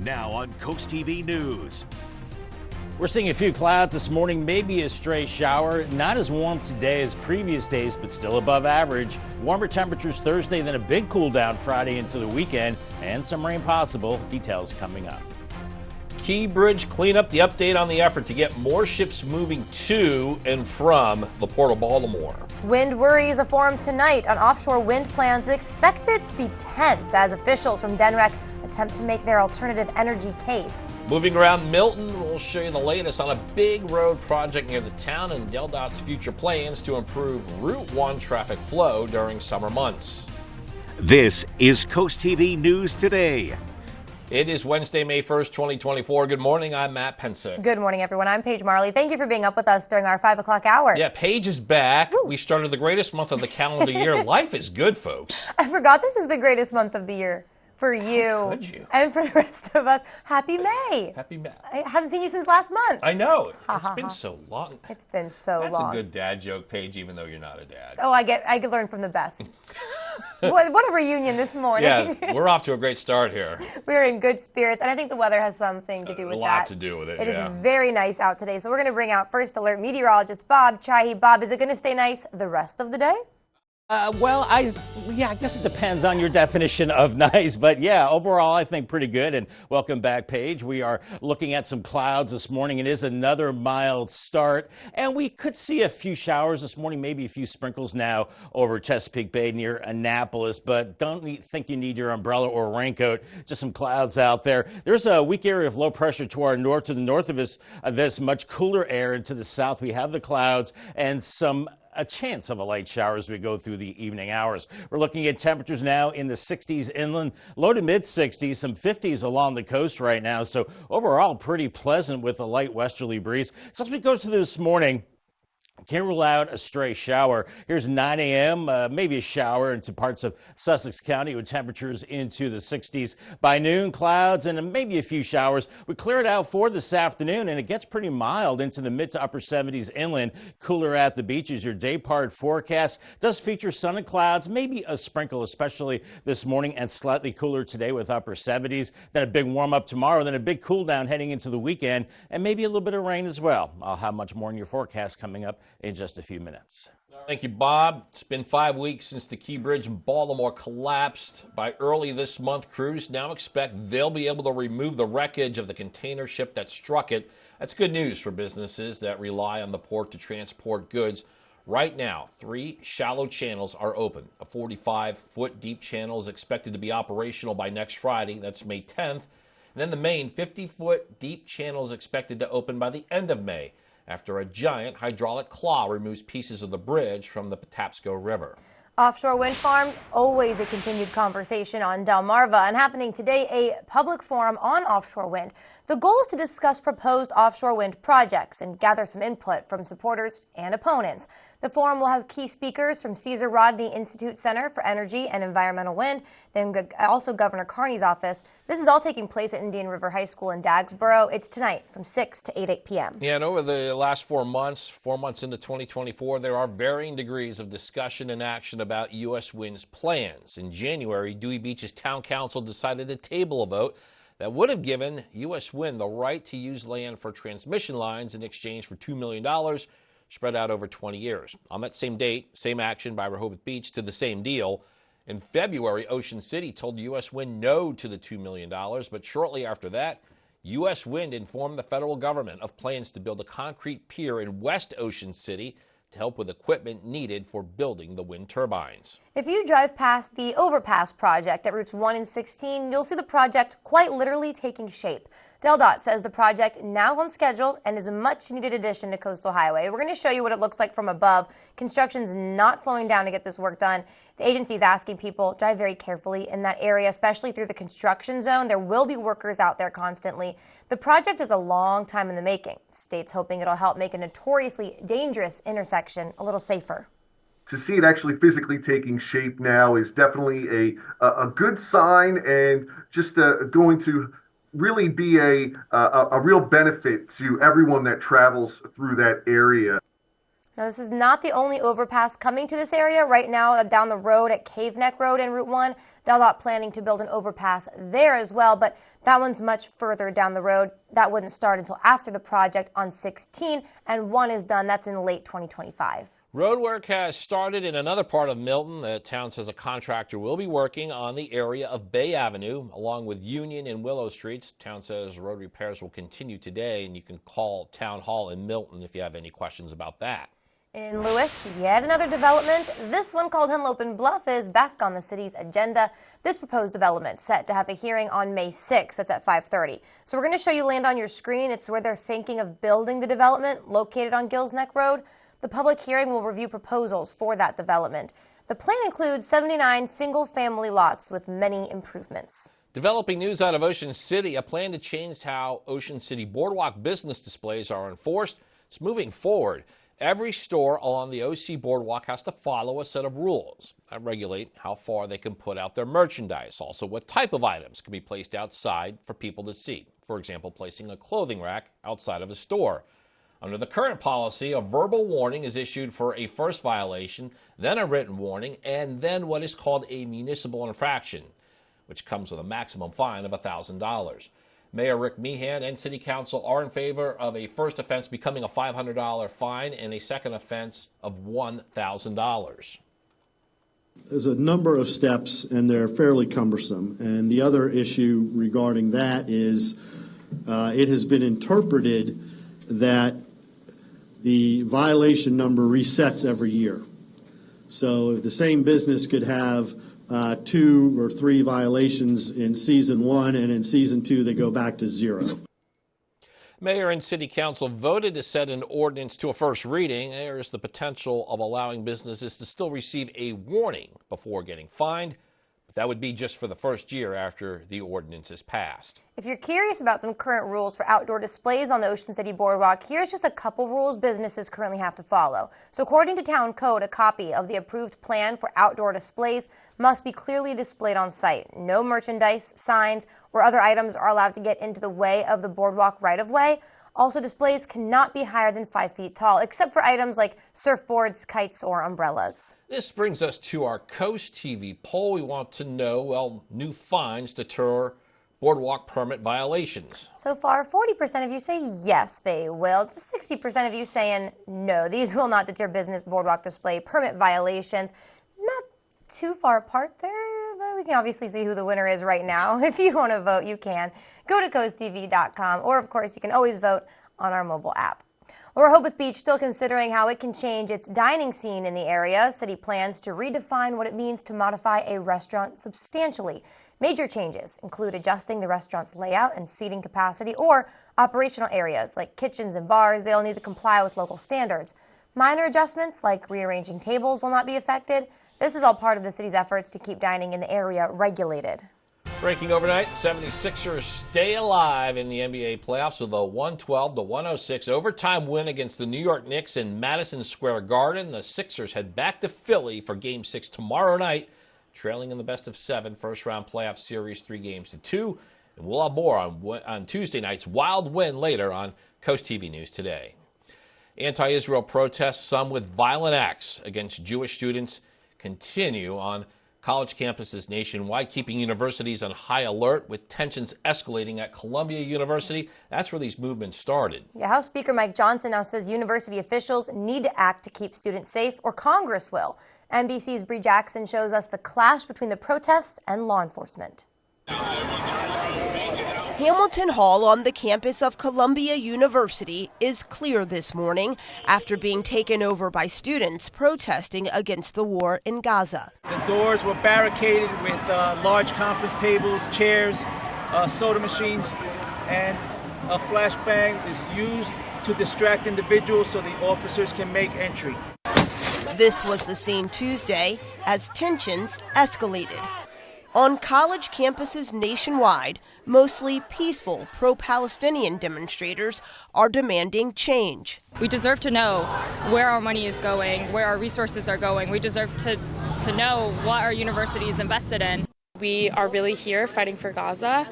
Now on CoastTV News. We're seeing a few clouds this morning, maybe a stray shower. Not as warm today as previous days, but still above average. Warmer temperatures Thursday, then a big cool down Friday into the weekend, and some rain possible. Details coming up. Key Bridge cleanup, the update on the effort to get more ships moving to and from the Port of Baltimore. Wind worries a forum tonight on offshore wind plans expected to be tense as officials from DENREC attempt to make their alternative energy case. Moving around Milton, we'll show you the latest on a big road project near the town and DelDOT's future plans to improve Route 1 traffic flow during summer months. This is CoastTV News Today. It is Wednesday, May 1st, 2024. Good morning. I'm Matt Pensick. Good morning, everyone. I'm Paige Marley. Thank you for being up with us during our 5 o'clock hour. Yeah, Paige is back. Woo. We started the greatest month of the calendar year. Life is good, folks. I forgot this is the greatest month of the year for you, could you? And for the rest of us. Happy May. Happy May. I haven't seen you since last month. I know. It's been so long. It's been so That's long. a good dad joke, Paige, even though you're not a dad. Oh, I could learn from the best. What a reunion this morning. Yeah, we're off to a great start here. We're in good spirits, and I think the weather has something to do with that. A lot to do with it, It yeah. is very nice out today, so we're going to bring out First Alert meteorologist Bob Chahi. Bob, is it going to stay nice the rest of the day? I guess it depends on your definition of nice, but yeah, overall I think pretty good. And welcome back, Paige. We are looking at some clouds this morning. It is another mild start, and we could see a few showers this morning, maybe a few sprinkles now over Chesapeake Bay near Annapolis, but don't think you need your umbrella or raincoat. Just some clouds out there. There's a weak area of low pressure to our north. To the north of us, there's much cooler air, and to the south we have the clouds and a chance of a light shower as we go through the evening hours. We're looking at temperatures now in the 60s inland, low to mid 60s, some 50s along the coast right now. So overall, pretty pleasant with a light westerly breeze. So as we go through this morning, can't rule out a stray shower. Here's 9 a.m., maybe a shower into parts of Sussex County with temperatures into the 60s. By noon, clouds and maybe a few showers. We clear it out for this afternoon, and it gets pretty mild into the mid to upper 70s inland. Cooler at the beaches. Your day part forecast does feature sun and clouds, maybe a sprinkle, especially this morning, and slightly cooler today with upper 70s. Then a big warm up tomorrow, then a big cool down heading into the weekend, and maybe a little bit of rain as well. I'll have much more in your forecast coming up in just a few minutes. Thank you, Bob. It's been 5 weeks since the Key Bridge in Baltimore collapsed. By early this month, crews now expect they'll be able to remove the wreckage of the container ship that struck it. That's good news for businesses that rely on the port to transport goods. Right now, 3 shallow channels are open. A 45-foot deep channel is expected to be operational by next Friday. That's May 10th. And then the main 50-foot deep channel is expected to open by the end of May, after a giant hydraulic claw removes pieces of the bridge from the Patapsco River. Offshore wind farms, always a continued conversation on Delmarva, and happening today, a public forum on offshore wind. The goal is to discuss proposed offshore wind projects and gather some input from supporters and opponents. The forum will have key speakers from Caesar Rodney Institute Center for Energy and Environmental Wind, then also Governor Carney's office. This is all taking place at Indian River High School in Dagsboro. It's tonight from 6 to 8 p.m. Yeah, and over the last 4 months into 2024, there are varying degrees of discussion and action about U.S. Wind's plans. In January, Dewey Beach's Town Council decided to table a vote that would have given U.S. Wind the right to use land for transmission lines in exchange for $2 million spread out over 20 years. On that same date, same action by Rehoboth Beach to the same deal. In February, Ocean City told U.S. Wind no to the $2 million, but shortly after that, U.S. Wind informed the federal government of plans to build a concrete pier in West Ocean City to help with equipment needed for building the wind turbines. If you drive past the overpass project at routes 1 and 16, you'll see the project quite literally taking shape. DelDOT says the project now on schedule and is a much-needed addition to Coastal Highway. We're going to show you what it looks like from above. Construction's not slowing down to get this work done. The agency is asking people drive very carefully in that area, especially through the construction zone. There will be workers out there constantly. The project is a long time in the making. State's hoping it'll help make a notoriously dangerous intersection a little safer. To see it actually physically taking shape now is definitely a good sign, and just going to really be a real benefit to everyone that travels through that area. Now, this is not the only overpass coming to this area. Right now, down the road at Cave Neck Road and Route 1, DelDOT planning to build an overpass there as well, but that one's much further down the road. That wouldn't start until after the project on 16, and one is done. That's in late 2025. Road work has started in another part of Milton. The town says a contractor will be working on the area of Bay Avenue, along with Union and Willow Streets. Town says road repairs will continue today, and you can call Town Hall in Milton if you have any questions about that. In Lewis, yet another development. This one, called Henlopen and Bluff, is back on the city's agenda. This proposed development set to have a hearing on May 6th. That's at 5:30. So we're going to show you land on your screen. It's where they're thinking of building the development, located on Gills Neck Road. The public hearing will review proposals for that development. The plan includes 79 single-family lots with many improvements. Developing news out of Ocean City, a plan to change how Ocean City Boardwalk business displays are enforced. It's moving forward. Every store along the OC Boardwalk has to follow a set of rules that regulate how far they can put out their merchandise, also what type of items can be placed outside for people to see. For example, placing a clothing rack outside of a store. Under the current policy, a verbal warning is issued for a first violation, then a written warning, and then what is called a municipal infraction, which comes with a maximum fine of $1,000. Mayor Rick Meehan and City Council are in favor of a first offense becoming a $500 fine and a second offense of $1,000. There's a number of steps, and they're fairly cumbersome. And the other issue regarding that is it has been interpreted that the violation number resets every year. So if the same business could have 2 or 3 violations in season 1, and in season 2 they go back to 0. Mayor and City Council voted to set an ordinance to a first reading. There is the potential of allowing businesses to still receive a warning before getting fined, but that would be just for the first year after the ordinance is passed. If you're curious about some current rules for outdoor displays on the Ocean City Boardwalk, here's just a couple rules businesses currently have to follow. So according to Town Code, a copy of the approved plan for outdoor displays must be clearly displayed on site. No merchandise, signs, or other items are allowed to get into the way of the boardwalk right-of-way. Also, displays cannot be higher than 5 feet tall, except for items like surfboards, kites, or umbrellas. This brings us to our Coast TV poll. We want to know, well, new fines deter boardwalk permit violations. So far, 40% of you say yes, they will. Just 60% of you saying no, these will not deter business boardwalk display permit violations. Not too far apart there, but we can obviously see who the winner is right now. If you want to vote, you can. Go to CoastTV.com, or of course, you can always vote on our mobile app. Rehoboth Beach still considering how it can change its dining scene in the area. City plans to redefine what it means to modify a restaurant substantially. Major changes include adjusting the restaurant's layout and seating capacity, or operational areas like kitchens and bars. They'll need to comply with local standards. Minor adjustments like rearranging tables will not be affected. This is all part of the city's efforts to keep dining in the area regulated. Breaking overnight, 76ers stay alive in the NBA playoffs with a 112-106 overtime win against the New York Knicks in Madison Square Garden. The Sixers head back to Philly for Game 6 tomorrow night, trailing in the best-of-7 first-round playoff series 3-2. And we'll have more on Tuesday night's wild win later on Coast TV News Today. Anti-Israel protests, some with violent acts against Jewish students, continue on college campuses nationwide, keeping universities on high alert with tensions escalating at Columbia University. That's where these movements started. Yeah, House Speaker Mike Johnson now says university officials need to act to keep students safe, or Congress will. NBC's Bree Jackson shows us the clash between the protests and law enforcement. Hamilton Hall on the campus of Columbia University is clear this morning after being taken over by students protesting against the war in Gaza. The doors were barricaded with large conference tables, chairs, soda machines, and a flashbang is used to distract individuals so the officers can make entry. This was the scene Tuesday as tensions escalated. On college campuses nationwide, mostly peaceful pro-Palestinian demonstrators are demanding change. We deserve to know where our money is going, where our resources are going. We deserve to know what our university is invested in. We are really here fighting for Gaza.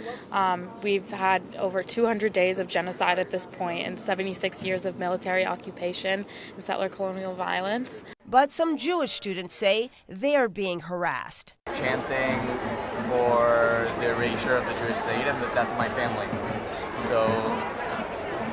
We've had over 200 days of genocide at this point and 76 years of military occupation and settler colonial violence. But some Jewish students say they're being harassed. Chanting for the erasure of the Jewish state and the death of my family. So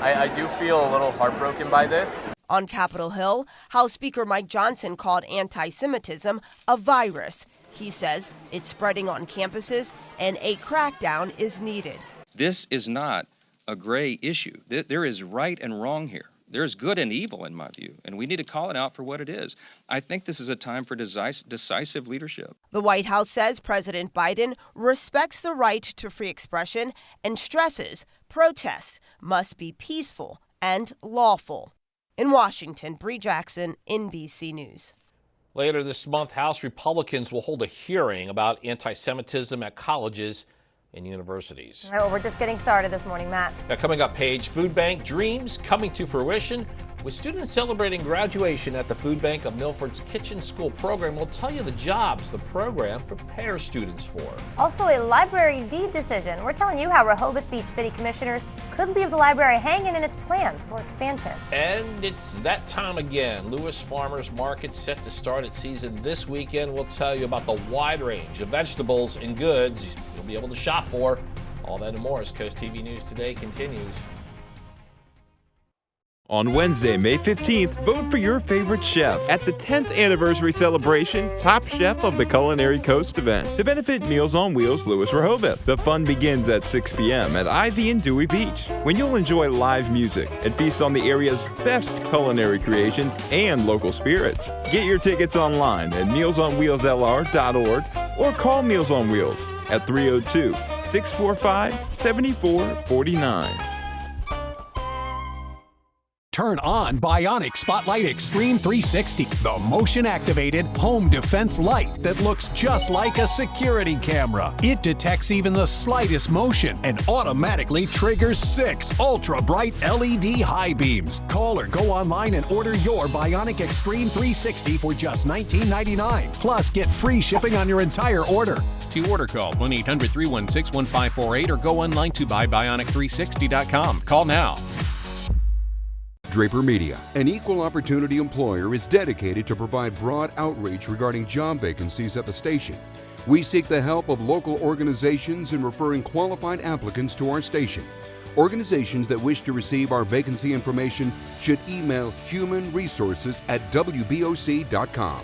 I do feel a little heartbroken by this. On Capitol Hill, House Speaker Mike Johnson called anti-Semitism a virus. He says it's spreading on campuses and a crackdown is needed. This is not a gray issue. There is right and wrong here. There's good and evil, in my view, and we need to call it out for what it is. I think this is a time for decisive leadership. The White House says President Biden respects the right to free expression and stresses protests must be peaceful and lawful. In Washington, Bree Jackson, NBC News. Later this month, House Republicans will hold a hearing about anti-Semitism at colleges and universities. All right, well, we're just getting started this morning, Matt. Now, coming up, Paige, food bank dreams coming to fruition. With students celebrating graduation at the Food Bank of Milford's Kitchen School program, we'll tell you the jobs the program prepares students for. Also, a library deed decision. We're telling you how Rehoboth Beach City Commissioners could leave the library hanging in its plans for expansion. And it's that time again. Lewis Farmers Market set to start its season this weekend. We'll tell you about the wide range of vegetables and goods you'll be able to shop for. All that and more as Coast TV News Today continues. On Wednesday, May 15th, vote for your favorite chef at the 10th anniversary celebration Top Chef of the Culinary Coast event to benefit Meals on Wheels Lewis Rehoboth. The fun begins at 6 p.m. at Ivy and Dewey Beach, when you'll enjoy live music and feast on the area's best culinary creations and local spirits. Get your tickets online at mealsonwheelslr.org or call Meals on Wheels at 302-645-7449. Turn on Bionic Spotlight Extreme 360, the motion-activated home defense light that looks just like a security camera. It detects even the slightest motion and automatically triggers 6 ultra-bright LED high beams. Call or go online and order your Bionic Extreme 360 for just $19.99. Plus, get free shipping on your entire order. To order, call 1-800-316-1548 or go online to buybionic360.com. Call now. Draper Media, an equal opportunity employer, is dedicated to provide broad outreach regarding job vacancies at the station. We seek the help of local organizations in referring qualified applicants to our station. Organizations that wish to receive our vacancy information should email humanresources@wboc.com.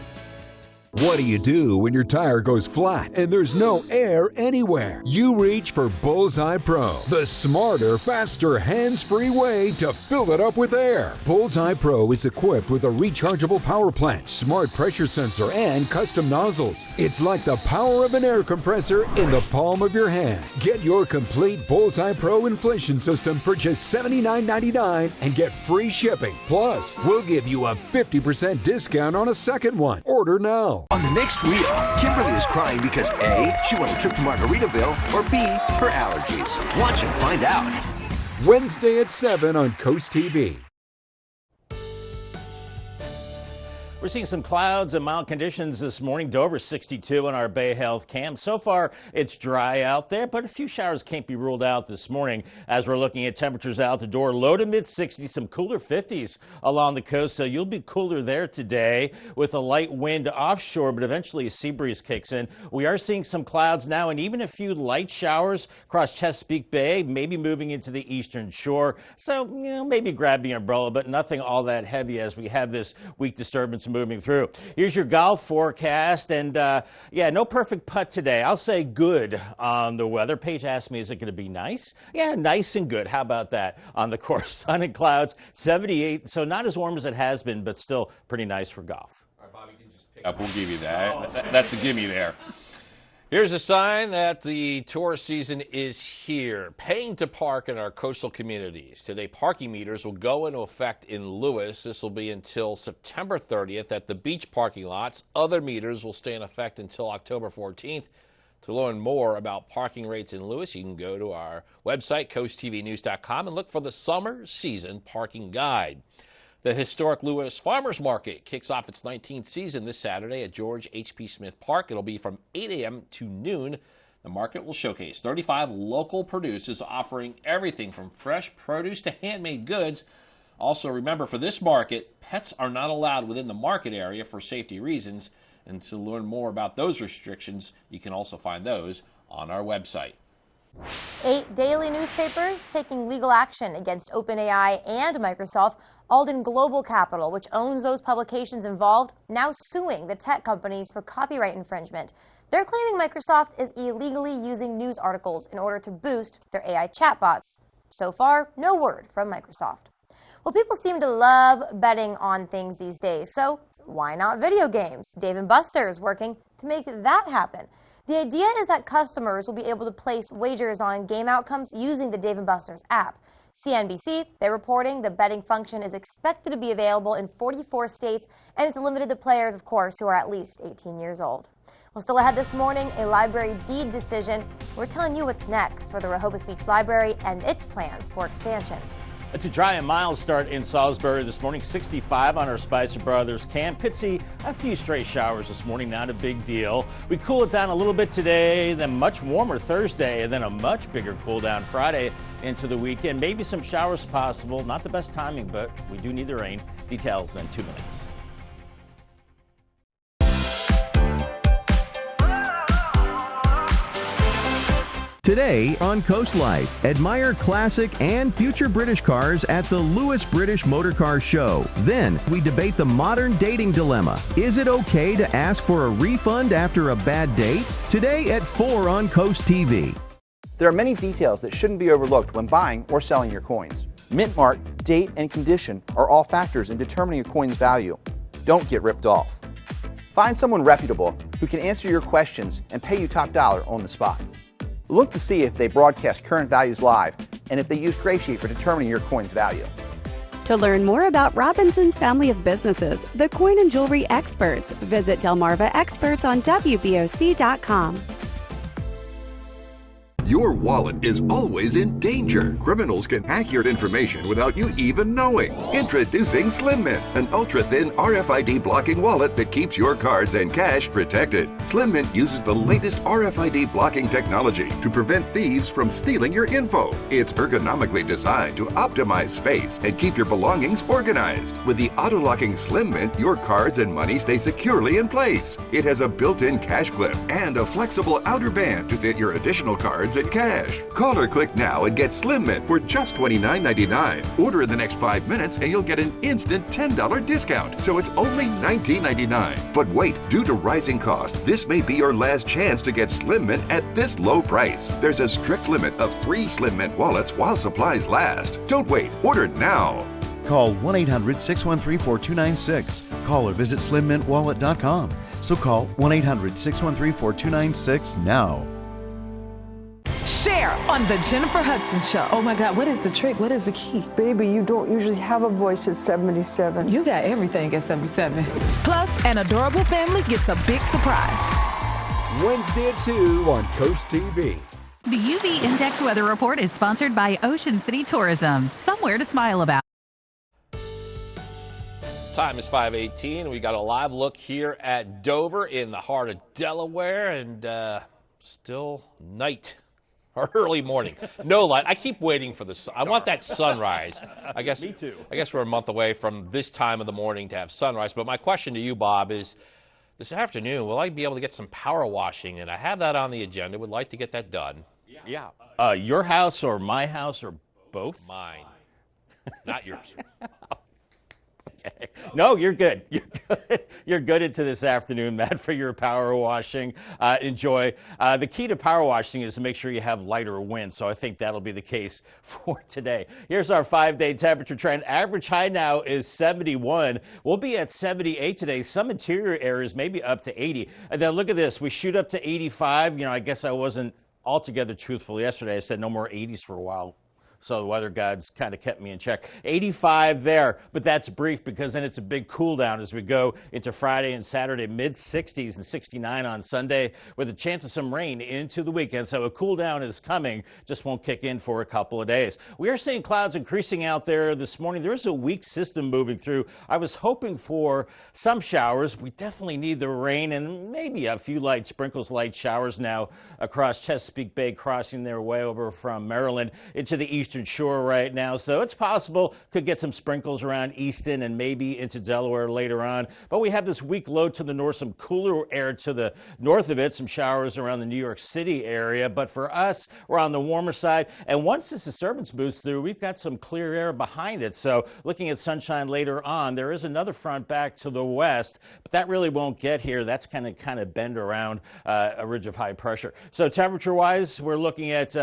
What do you do when your tire goes flat and there's no air anywhere? You reach for Bullseye Pro, the smarter, faster, hands-free way to fill it up with air. Bullseye Pro is equipped with a rechargeable power plant, smart pressure sensor, and custom nozzles. It's like the power of an air compressor in the palm of your hand. Get your complete Bullseye Pro inflation system for just $79.99 and get free shipping. Plus, we'll give you a 50% discount on a second one. Order now. On the next wheel, Kimberly is crying because A, she won a trip to Margaritaville, or B, her allergies. Watch and find out. Wednesday at 7 on Coast TV. We're seeing some clouds and mild conditions this morning. Dover 62 on our Bay Health cam. So far, it's dry out there, but a few showers can't be ruled out this morning. As we're looking at temperatures out the door, low to mid 60s, some cooler 50s along the coast. So you'll be cooler there today with a light wind offshore, but eventually a sea breeze kicks in. We are seeing some clouds now and even a few light showers across Chesapeake Bay, maybe moving into the eastern shore. So, maybe grab the umbrella, but nothing all that heavy as we have this weak disturbance moving through. Here's your golf forecast, and no perfect putt today. I'll say good on the weather. Paige asked me, is it going to be nice? Yeah, nice and good. How about that on the course? Sun and clouds, 78, so not as warm as it has been, but still pretty nice for golf. All right, Bobby, can just pick up. We'll give you that. That's a gimme there. Here's a sign that the tourist season is here. Paying to park in our coastal communities. Today, parking meters will go into effect in Lewis. This will be until September 30th at the beach parking lots. Other meters will stay in effect until October 14th. To learn more about parking rates in Lewis, you can go to our website, coasttvnews.com, and look for the summer season parking guide. The historic Lewis Farmers Market kicks off its 19th season this Saturday at George H.P. Smith Park. It'll be from 8 a.m. to noon. The market will showcase 35 local producers offering everything from fresh produce to handmade goods. Also, remember, for this market, pets are not allowed within the market area for safety reasons. And to learn more about those restrictions, you can also find those on our website. 8 daily newspapers taking legal action against OpenAI and Microsoft. Alden Global Capital, which owns those publications involved, now suing the tech companies for copyright infringement. They're claiming Microsoft is illegally using news articles in order to boost their AI chatbots. So far, no word from Microsoft. Well, people seem to love betting on things these days, so why not video games? Dave & Buster's working to make that happen. The idea is that customers will be able to place wagers on game outcomes using the Dave & Buster's app. CNBC, they're reporting the betting function is expected to be available in 44 states, and it's limited to players, of course, who are at least 18 years old. Well, still ahead this morning, a library deed decision. We're telling you what's next for the Rehoboth Beach Library and its plans for expansion. It's a dry and mild start in Salisbury this morning. 65 on our Spicer Brothers can. Pitsy, a few stray showers this morning, not a big deal. We cool it down a little bit today, then much warmer Thursday, and then a much bigger cool down Friday into the weekend. Maybe some showers possible. Not the best timing, but we do need the rain. Details in 2 minutes. Today on Coast Life, admire classic and future British cars at the Lewis British Motor Car Show. Then, we debate the modern dating dilemma. Is it okay to ask for a refund after a bad date? Today at 4 on Coast TV. There are many details that shouldn't be overlooked when buying or selling your coins. Mint mark, date, and condition are all factors in determining a coin's value. Don't get ripped off. Find someone reputable who can answer your questions and pay you top dollar on the spot. Look to see if they broadcast current values live and if they use Graysheet for determining your coin's value. To learn more about Robinson's family of businesses, the coin and jewelry experts, visit Delmarva Experts on WBOC.com. Your wallet is always in danger. Criminals can hack your information without you even knowing. Introducing Slim Mint, an ultra-thin RFID blocking wallet that keeps your cards and cash protected. Slim Mint uses the latest RFID blocking technology to prevent thieves from stealing your info. It's ergonomically designed to optimize space and keep your belongings organized. With the auto-locking Slim Mint, your cards and money stay securely in place. It has a built-in cash clip and a flexible outer band to fit your additional cards and cash. Call or click now and get Slim Mint for just $29.99. Order in the next 5 minutes and you'll get an instant $10 discount, so it's only $19.99. But wait, due to rising costs, this may be your last chance to get Slim Mint at this low price. There's a strict limit of 3 Slim Mint wallets while supplies last. Don't wait, order now. Call 1-800-613-4296. Call or visit slimmintwallet.com. So call 1-800-613-4296 now. Share on the Jennifer Hudson Show. Oh my God, what is the trick? What is the key? Baby, you don't usually have a voice at 77. You got everything at 77. Plus, an adorable family gets a big surprise. Wednesday at 2 on Coast TV. The UV Index Weather Report is sponsored by Ocean City Tourism. Somewhere to smile about. Time is 5:18. We got a live look here at Dover in the heart of Delaware, and still night. Or early morning. No light. I keep waiting for the sun. I want that sunrise. I guess. Me too. I guess we're a month away from this time of the morning to have sunrise. But my question to you, Bob, is this afternoon, will I be able to get some power washing? And I have that on the agenda. Would like to get that done. Yeah. Your house or my house or both? Mine. Not yours. Okay. No, you're good. You're good. You're good into this afternoon, Matt, for your power washing. Enjoy. The key to power washing is to make sure you have lighter wind, so I think that'll be the case for today. Here's our 5-day temperature trend. Average high now is 71. We'll be at 78 today. Some interior areas maybe up to 80. And then look at this. We shoot up to 85. You know, I guess I wasn't altogether truthful yesterday. I said no more 80s for a while. so the weather gods kind of kept me in check. 85 there, but that's brief because then it's a big cool down as we go into Friday and Saturday, mid-60s and 69 on Sunday with a chance of some rain into the weekend. So a cool down is coming, just won't kick in for a couple of days. We are seeing clouds increasing out there this morning. There is a weak system moving through. I was hoping for some showers. We definitely need the rain and maybe a few light sprinkles, light showers now across Chesapeake Bay, crossing their way over from Maryland into the eastern shore right now. So it's possible could get some sprinkles around Easton and maybe into Delaware later on. But we have this weak low to the north, some cooler air to the north of it, some showers around the New York City area. But for us, we're on the warmer side. And once this disturbance moves through, we've got some clear air behind it. So looking at sunshine later on, there is another front back to the west, but that really won't get here. That's kind of bend around a ridge of high pressure. So temperature-wise, we're looking at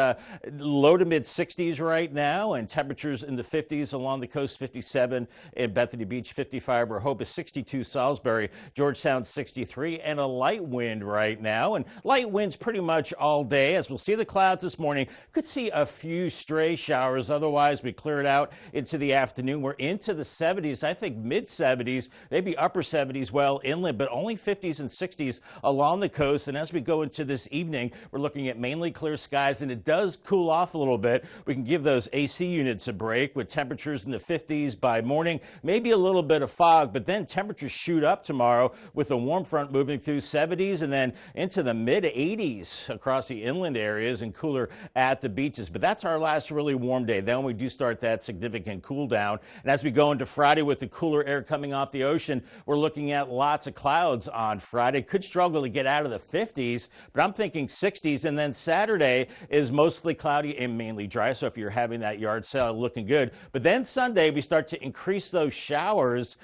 low to mid-60s right now, and temperatures in the 50s along the coast, 57 in Bethany Beach, 55 Rehoboth, 62 Salisbury, Georgetown 63, and a light wind right now. And light winds pretty much all day. As we'll see the clouds this morning, could see a few stray showers. Otherwise, we clear it out into the afternoon. We're into the 70s, I think mid-70s, maybe upper 70s well inland, but only 50s and 60s along the coast. And as we go into this evening, we're looking at mainly clear skies, and it does cool off a little bit. We can give those AC units a break with temperatures in the 50s by morning, maybe a little bit of fog, but then temperatures shoot up tomorrow with a warm front moving through 70s and then into the mid 80s across the inland areas and cooler at the beaches. But that's our last really warm day. Then we do start that significant cool down. And as we go into Friday with the cooler air coming off the ocean, we're looking at lots of clouds on Friday. Could struggle to get out of the 50s, but I'm thinking 60s. And then Saturday is mostly cloudy and mainly dry. So if you're having that yard sale, looking good. But then Sunday, we start to increase those showers.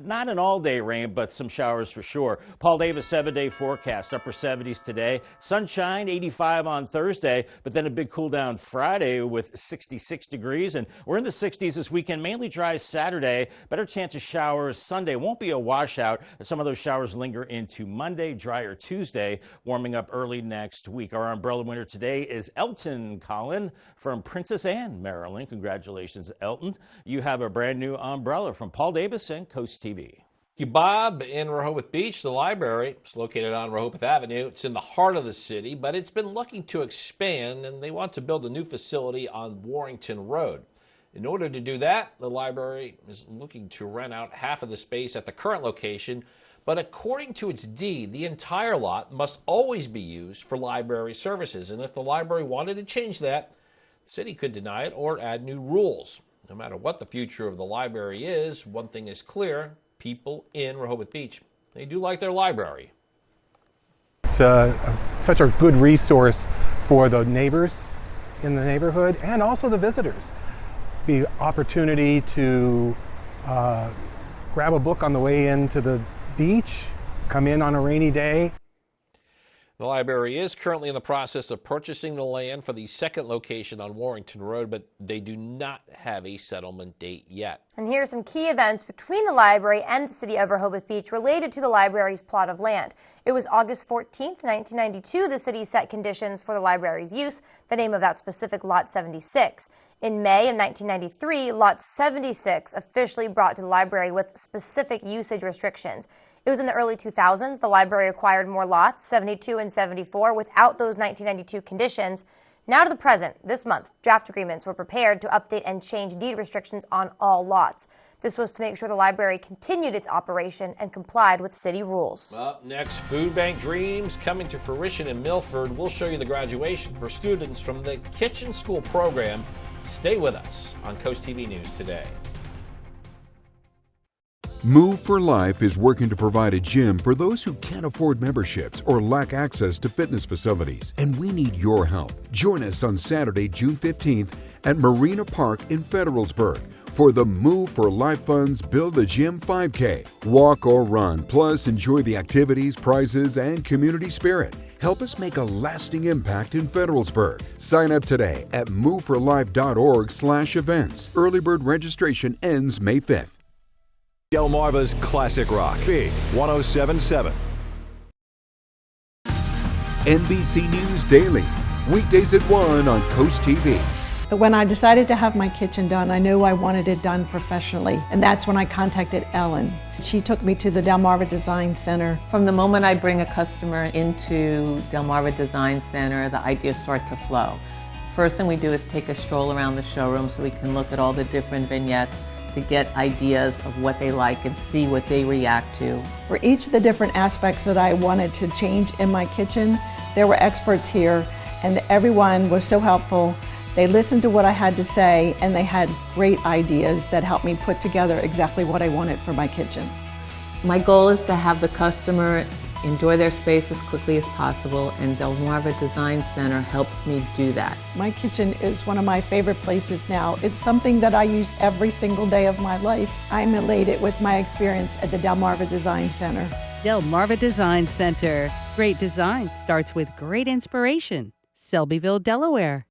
Not an all-day rain, but some showers for sure. Paul Davis 7-day forecast, upper 70s today. Sunshine, 85 on Thursday, but then a big cool down Friday with 66 degrees. And we're in the 60s this weekend, mainly dry Saturday. Better chance of showers Sunday. Won't be a washout. Some of those showers linger into Monday, drier Tuesday, warming up early next week. Our umbrella winner today is Elton Collin from Princess Anne, Maryland. Congratulations, Elton. You have a brand new umbrella from Paul Davis and Coast TV. Thank you, Bob. In Rehoboth Beach, the library is located on Rehoboth Avenue. It's in the heart of the city, but it's been looking to expand, and they want to build a new facility on Warrington Road. In order to do that, the library is looking to rent out half of the space at the current location, but according to its deed, the entire lot must always be used for library services. And if the library wanted to change that, the city could deny it or add new rules. No matter what the future of the library is, one thing is clear: people in Rehoboth Beach, they do like their library. It's such a good resource for the neighbors in the neighborhood and also the visitors. The opportunity to grab a book on the way into the beach, come in on a rainy day. The library is currently in the process of purchasing the land for the second location on Warrington Road, but they do not have a settlement date yet. And here are some key events between the library and the city of Rehoboth Beach related to the library's plot of land. It was August 14th, 1992, the city set conditions for the library's use, the name of that specific Lot 76. In May of 1993, Lot 76 officially brought to the library with specific usage restrictions. It was in the early 2000s the library acquired more lots, 72 and 74, without those 1992 conditions. Now to the present, this month, draft agreements were prepared to update and change deed restrictions on all lots. This was to make sure the library continued its operation and complied with city rules. Up next, Food Bank Dreams coming to fruition in Milford. We'll show you the graduation for students from the Kitchen School program. Stay with us on Coast TV News today. Move for Life is working to provide a gym for those who can't afford memberships or lack access to fitness facilities, and we need your help. Join us on Saturday, June 15th at Marina Park in Federalsburg for the Move for Life Fund's Build a Gym 5K. Walk or run, plus enjoy the activities, prizes, and community spirit. Help us make a lasting impact in Federalsburg. Sign up today at moveforlife.org/events. Early bird registration ends May 5th. Delmarva's Classic Rock, Big 107.7. NBC News Daily, weekdays at 1 on Coast TV. But when I decided to have my kitchen done, I knew I wanted it done professionally, and that's when I contacted Ellen. She took me to the Delmarva Design Center. From the moment I bring a customer into Delmarva Design Center, the ideas start to flow. First thing we do is take a stroll around the showroom so we can look at all the different vignettes to get ideas of what they like and see what they react to. For each of the different aspects that I wanted to change in my kitchen, there were experts here, and everyone was so helpful. They listened to what I had to say, and they had great ideas that helped me put together exactly what I wanted for my kitchen. My goal is to have the customer enjoy their space as quickly as possible, and Delmarva Design Center helps me do that. My kitchen is one of my favorite places now. It's something that I use every single day of my life. I'm elated with my experience at the Delmarva Design Center. Delmarva Design Center. Great design starts with great inspiration. Selbyville, Delaware.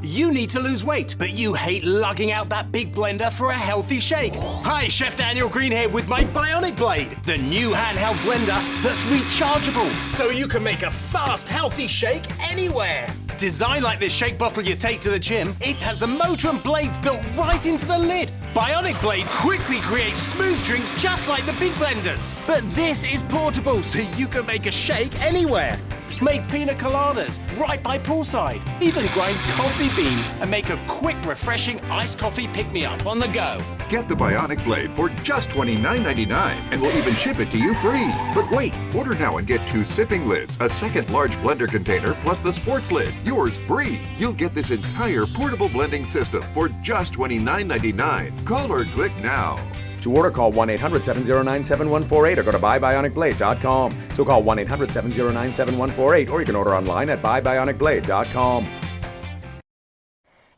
You need to lose weight, but you hate lugging out that big blender for a healthy shake. Hi, Chef Daniel Green here with my Bionic Blade, the new handheld blender that's rechargeable, so you can make a fast, healthy shake anywhere. Designed like this shake bottle you take to the gym, it has the motor and blades built right into the lid. Bionic Blade quickly creates smooth drinks just like the big blenders. But this is portable, so you can make a shake anywhere. Make pina coladas right by poolside. Even grind coffee beans and make a quick, refreshing iced coffee pick-me-up on the go. Get the Bionic Blade for just $29.99 and we'll even ship it to you free. But wait, order now and get 2 sipping lids, a second large blender container, plus the sports lid. Yours free. You'll get this entire portable blending system for just $29.99. Call or click now. To order, call 1-800-709-7148 or go to buybionicblade.com. So call 1-800-709-7148 or you can order online at buybionicblade.com.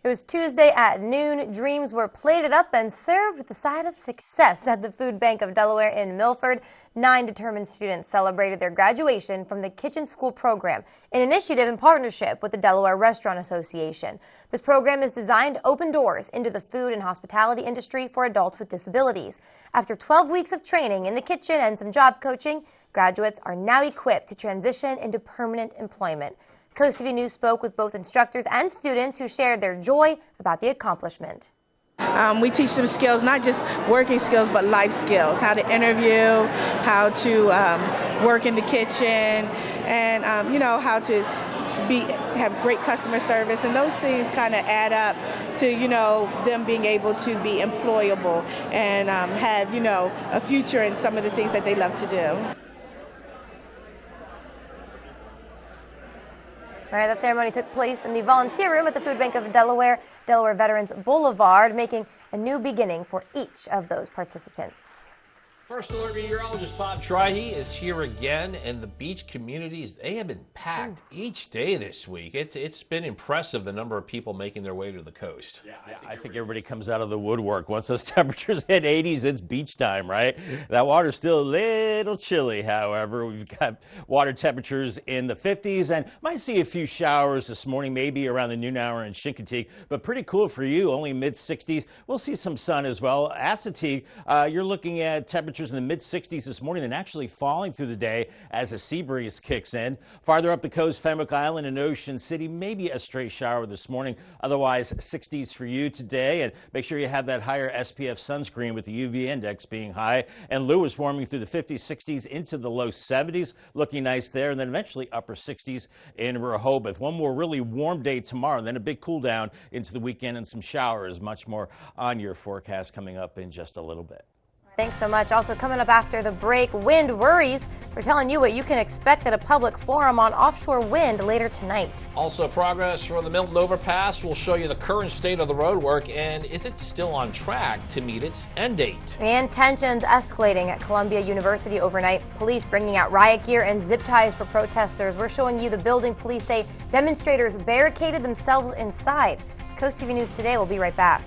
It was Tuesday at noon. Dreams were plated up and served with the side of success at the Food Bank of Delaware in Milford. 9 determined students celebrated their graduation from the Kitchen School program, an initiative in partnership with the Delaware Restaurant Association. This program is designed to open doors into the food and hospitality industry for adults with disabilities. After 12 weeks of training in the kitchen and some job coaching, graduates are now equipped to transition into permanent employment. CoastTV News spoke with both instructors and students who shared their joy about the accomplishment. We teach them skills, not just working skills, but life skills, how to interview, how to work in the kitchen, and how to have great customer service, and those things kind of add up to, them being able to be employable and have, a future in some of the things that they love to do. All right, that ceremony took place in the volunteer room at the Food Bank of Delaware, Delaware Veterans Boulevard, making a new beginning for each of those participants. First Alert meteorologist Bob Trihey is here again, and the beach communities, they have been packed each day this week. It's been impressive, the number of people making their way to the coast. Yeah, I think everybody comes out of the woodwork. Once those temperatures hit 80s, it's beach time, right? That water's still a little chilly, however. We've got water temperatures in the 50s and might see a few showers this morning, maybe around the noon hour in Chincoteague, but pretty cool for you, only mid-60s. We'll see some sun as well. Assateague, you're looking at temperatures in the mid-60s this morning and actually falling through the day as a sea breeze kicks in. Farther up the coast, Fenwick Island and Ocean City, maybe a stray shower this morning. Otherwise, 60s for you today. And make sure you have that higher SPF sunscreen with the UV index being high. And Lewis warming through the 50s, 60s into the low 70s. Looking nice there. And then eventually upper 60s in Rehoboth. One more really warm day tomorrow. Then a big cool down into the weekend and some showers. Much more on your forecast coming up in just a little bit. Thanks so much. Also coming up after the break, wind worries. We're telling you what you can expect at a public forum on offshore wind later tonight. Also progress from the Milton Overpass. We'll show you the current state of the roadwork and is it still on track to meet its end date? And tensions escalating at Columbia University overnight. Police bringing out riot gear and zip ties for protesters. We're showing you the building police say demonstrators barricaded themselves inside. CoastTV News Today will be right back.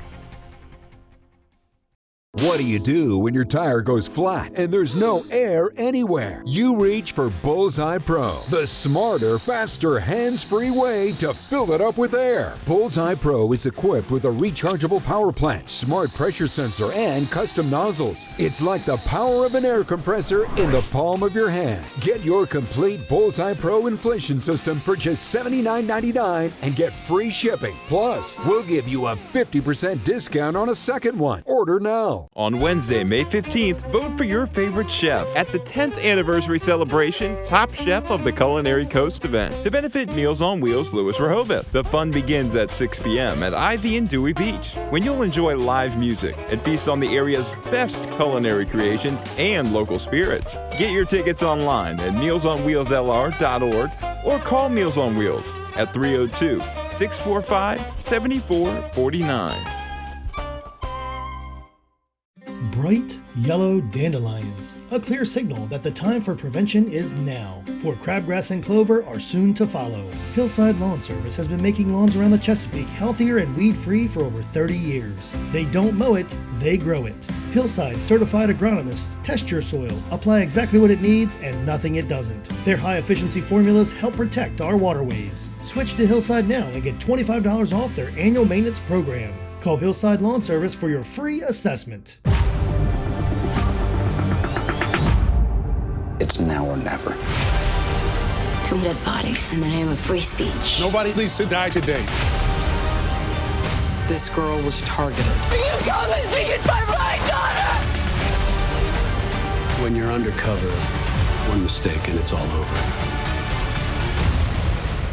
What do you do when your tire goes flat and there's no air anywhere? You reach for Bullseye Pro, the smarter, faster, hands-free way to fill it up with air. Bullseye Pro is equipped with a rechargeable power plant, smart pressure sensor, and custom nozzles. It's like the power of an air compressor in the palm of your hand. Get your complete Bullseye Pro inflation system for just $79.99 and get free shipping. Plus, we'll give you a 50% discount on a second one. Order now. On Wednesday, May 15th, vote for your favorite chef at the 10th anniversary celebration Top Chef of the Culinary Coast event to benefit Meals on Wheels Lewis Rehoboth. The fun begins at 6 p.m. at Ivy and Dewey Beach, when you'll enjoy live music and feast on the area's best culinary creations and local spirits. Get your tickets online at mealsonwheelslr.org or call Meals on Wheels at 302-645-7449. Bright yellow dandelions, a clear signal that the time for prevention is now, for crabgrass and clover are soon to follow. Hillside Lawn Service has been making lawns around the Chesapeake healthier and weed-free for over 30 years. They don't mow it, they grow it. Hillside certified agronomists test your soil, apply exactly what it needs and nothing it doesn't. Their high-efficiency formulas help protect our waterways. Switch to Hillside now and get $25 off their annual maintenance program. Call Hillside Lawn Service for your free assessment. It's now or never. 2 dead bodies in the name of free speech. Nobody needs to die today. This girl was targeted. You come and see it by my daughter! When you're undercover, one mistake and it's all over.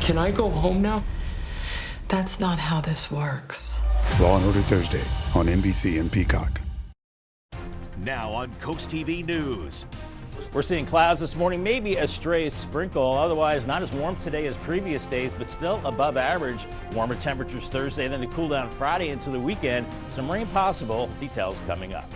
Can I go home now? That's not how this works. Law & Order Thursday on NBC and Peacock. Now on CoastTV News. We're seeing clouds this morning, maybe a stray sprinkle. Otherwise, not as warm today as previous days, but still above average. Warmer temperatures Thursday, then to cool down Friday into the weekend. Some rain possible. Details coming up.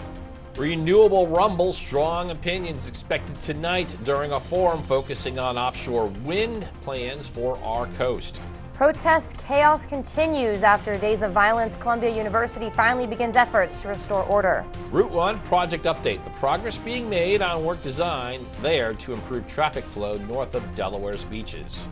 Renewable rumble, strong opinions expected tonight during a forum focusing on offshore wind plans for our coast. Protest chaos continues after days of violence. Columbia University finally begins efforts to restore order. Route 1 project update. The progress being made on work design there to improve traffic flow north of Delaware's beaches.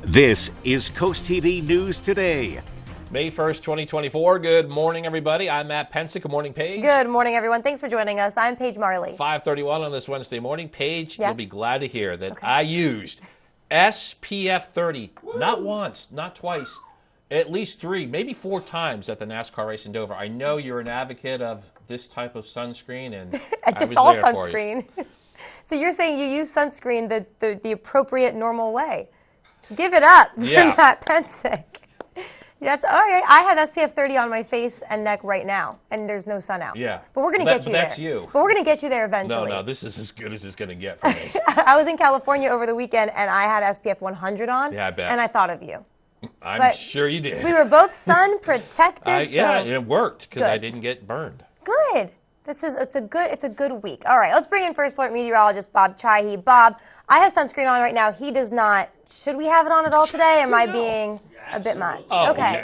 This is CoastTV News Today. May 1st, 2024. Good morning, everybody. I'm Matt Pensick. Good morning, Paige. Good morning, everyone. Thanks for joining us. I'm Paige Marley. 5:31 on this Wednesday morning. Paige, you'll be glad to hear that I used SPF 30, not once, not twice, at least 3, maybe 4 times at the NASCAR race in Dover. I know you're an advocate of this type of sunscreen, and just all sunscreen. So you're saying you use sunscreen the appropriate, normal way? Give it up for Matt Pensick. That's all right. I have SPF 30 on my face and neck right now, and there's no sun out. Yeah. But we're going to get you there. That's you. But we're going to get you there eventually. No, this is as good as it's going to get for me. I was in California over the weekend, and I had SPF 100 on. Yeah, I bet. And I thought of you. I'm sure you did. We were both sun protected. Yeah, and it worked because I didn't get burned. Good. It's a good week. All right, let's bring in First Alert meteorologist Bob Chahi. Bob, I have sunscreen on right now. He does not. Should we have it on at all today? Am I being a bit much? Oh, okay.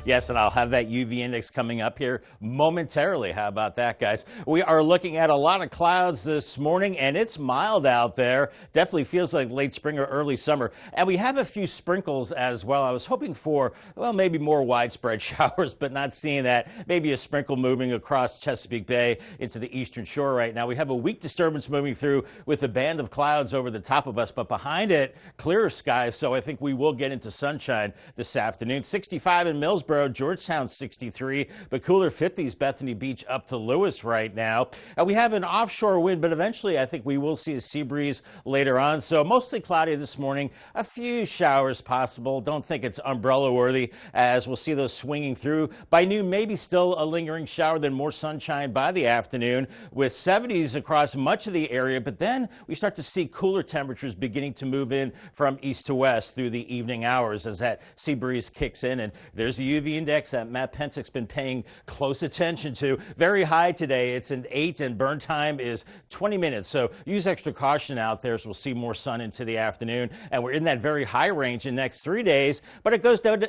Yes, and I'll have that UV index coming up here momentarily. How about that, guys? We are looking at a lot of clouds this morning, and it's mild out there. Definitely feels like late spring or early summer. And we have a few sprinkles as well. I was hoping for, well, maybe more widespread showers, but not seeing that. Maybe a sprinkle moving across Chesapeake Bay into the eastern shore right now. We have a weak disturbance moving through with a band of clouds over the top of us, but behind it, clearer skies. So I think we will get into sunshine this afternoon. 65 in Millsboro. Georgetown 63, but cooler 50s Bethany Beach up to Lewis right now. We have an offshore wind, but eventually I think we will see a sea breeze later on. So mostly cloudy this morning, a few showers possible. Don't think it's umbrella worthy as we'll see those swinging through. By noon, maybe still a lingering shower, then more sunshine by the afternoon with 70s across much of the area. But then we start to see cooler temperatures beginning to move in from east to west through the evening hours as that sea breeze kicks in. And there's the UV index that Matt Pensick's been paying close attention to. Very high today. It's an 8 and burn time is 20 minutes. So use extra caution out there as we'll see more sun into the afternoon. And we're in that very high range in the next 3 days, but it goes down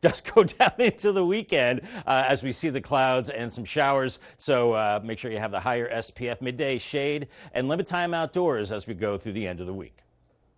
to does go down into the weekend as we see the clouds and some showers. So make sure you have the higher SPF midday shade and limit time outdoors as we go through the end of the week.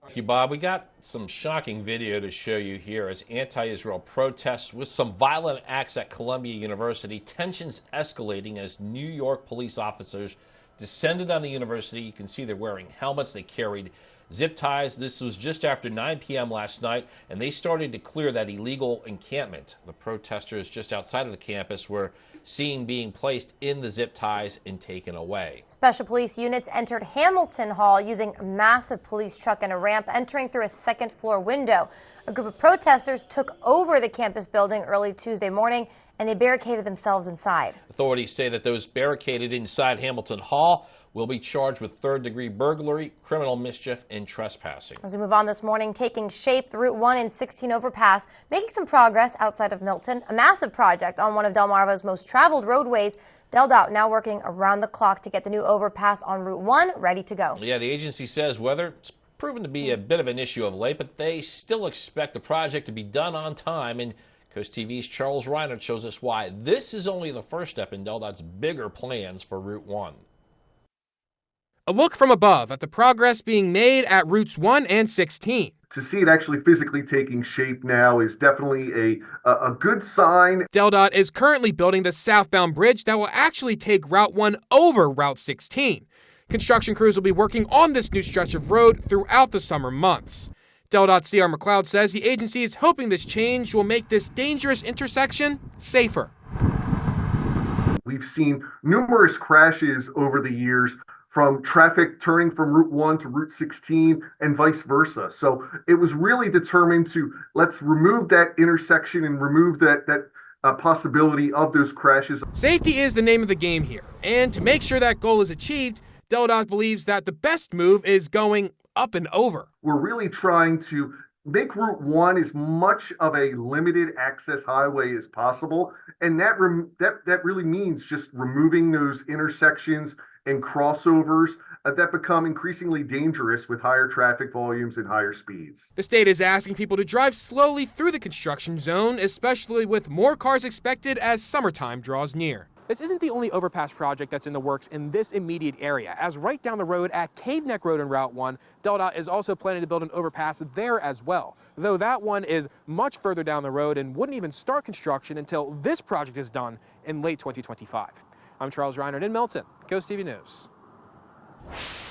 Thank you, Bob. We got some shocking video to show you here as anti-Israel protests with some violent acts at Columbia University. Tensions escalating as New York police officers descended on the university. You can see they're wearing helmets. They carried zip ties. This was just after 9 p.m. last night, and they started to clear that illegal encampment. The protesters just outside of the campus were seen being placed in the zip ties and taken away. Special police units entered Hamilton Hall using a massive police truck and a ramp, entering through a second-floor window. A group of protesters took over the campus building early Tuesday morning, and they barricaded themselves inside. Authorities say that those barricaded inside Hamilton Hall will be charged with third-degree burglary, criminal mischief, and trespassing. As we move on this morning, taking shape, the Route 1 and 16 overpass, making some progress outside of Milton. A massive project on one of Delmarva's most traveled roadways. DelDOT now working around the clock to get the new overpass on Route 1 ready to go. Yeah, the agency says weather's proven to be a bit of an issue of late, but they still expect the project to be done on time. And CoastTV's Charles Reinert shows us why this is only the first step in DelDOT's bigger plans for Route 1. A look from above at the progress being made at Routes 1 and 16. To see it actually physically taking shape now is definitely a good sign. DelDOT is currently building the southbound bridge that will actually take Route 1 over Route 16. Construction crews will be working on this new stretch of road throughout the summer months. DelDOT CR McLeod says the agency is hoping this change will make this dangerous intersection safer. We've seen numerous crashes over the years from traffic turning from Route 1 to Route 16 and vice versa. So it was really determined to let's remove that intersection and remove that possibility of those crashes. Safety is the name of the game here. And to make sure that goal is achieved, DelDOT believes that the best move is going up and over. We're really trying to make Route 1 as much of a limited access highway as possible. And that really means just removing those intersections and crossovers that become increasingly dangerous with higher traffic volumes and higher speeds. The state is asking people to drive slowly through the construction zone, especially with more cars expected as summertime draws near. This isn't the only overpass project that's in the works in this immediate area, as right down the road at Cave Neck Road and Route 1, DelDOT is also planning to build an overpass there as well, though that one is much further down the road and wouldn't even start construction until this project is done in late 2025. I'm Charles Reinert in Milton, CoastTV News.